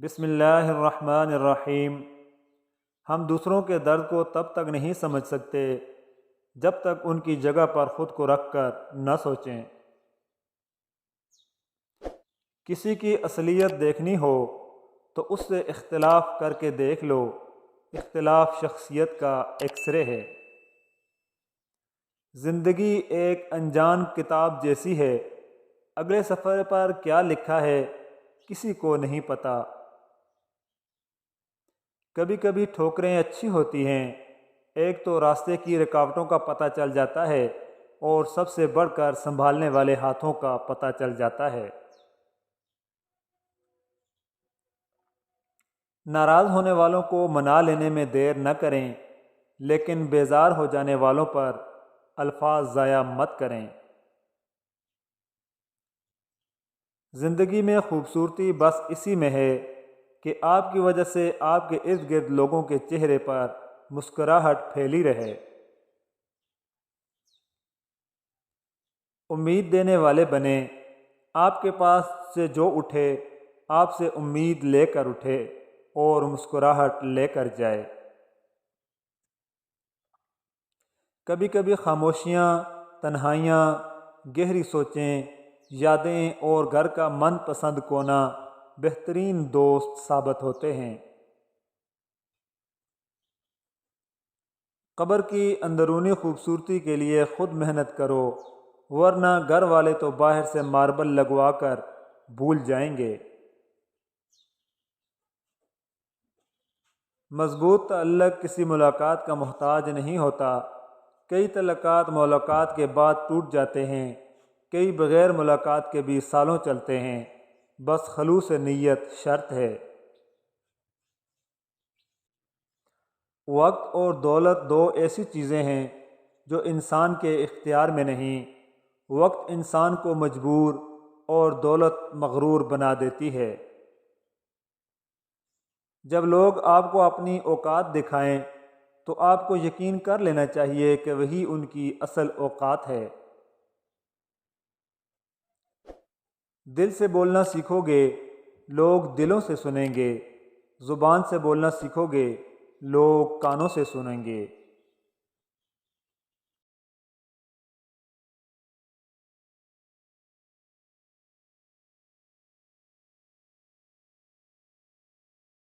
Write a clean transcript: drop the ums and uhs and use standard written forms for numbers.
بسم اللہ الرحمن الرحیم۔ ہم دوسروں کے درد کو تب تک نہیں سمجھ سکتے جب تک ان کی جگہ پر خود کو رکھ کر نہ سوچیں۔ کسی کی اصلیت دیکھنی ہو تو اس سے اختلاف کر کے دیکھ لو۔ اختلاف شخصیت کا ایکس رے ہے۔ زندگی ایک انجان کتاب جیسی ہے، اگلے صفحے پر کیا لکھا ہے کسی کو نہیں پتہ۔ کبھی کبھی ٹھوکریں اچھی ہوتی ہیں، ایک تو راستے کی رکاوٹوں کا پتہ چل جاتا ہے اور سب سے بڑھ کر سنبھالنے والے ہاتھوں کا پتہ چل جاتا ہے۔ ناراض ہونے والوں کو منا لینے میں دیر نہ کریں، لیکن بیزار ہو جانے والوں پر الفاظ ضائع مت کریں۔ زندگی میں خوبصورتی بس اسی میں ہے کہ آپ کی وجہ سے آپ کے ارد گرد لوگوں کے چہرے پر مسکراہٹ پھیلی رہے۔ امید دینے والے بنیں، آپ کے پاس سے جو اٹھے آپ سے امید لے کر اٹھے اور مسکراہٹ لے کر جائے۔ کبھی کبھی خاموشیاں، تنہائیاں، گہری سوچیں، یادیں اور گھر کا من پسند کونا بہترین دوست ثابت ہوتے ہیں۔ قبر کی اندرونی خوبصورتی کے لیے خود محنت کرو، ورنہ گھر والے تو باہر سے ماربل لگوا کر بھول جائیں گے۔ مضبوط تعلق کسی ملاقات کا محتاج نہیں ہوتا۔ کئی تعلقات ملاقات کے بعد ٹوٹ جاتے ہیں، کئی بغیر ملاقات کے بھی سالوں چلتے ہیں، بس خلوص نیت شرط ہے۔ وقت اور دولت دو ایسی چیزیں ہیں جو انسان کے اختیار میں نہیں۔ وقت انسان کو مجبور اور دولت مغرور بنا دیتی ہے۔ جب لوگ آپ کو اپنی اوقات دکھائیں تو آپ کو یقین کر لینا چاہیے کہ وہی ان کی اصل اوقات ہے۔ دل سے بولنا سیکھو گے، لوگ دلوں سے سنیں گے۔ زبان سے بولنا سیکھو گے، لوگ کانوں سے سنیں گے۔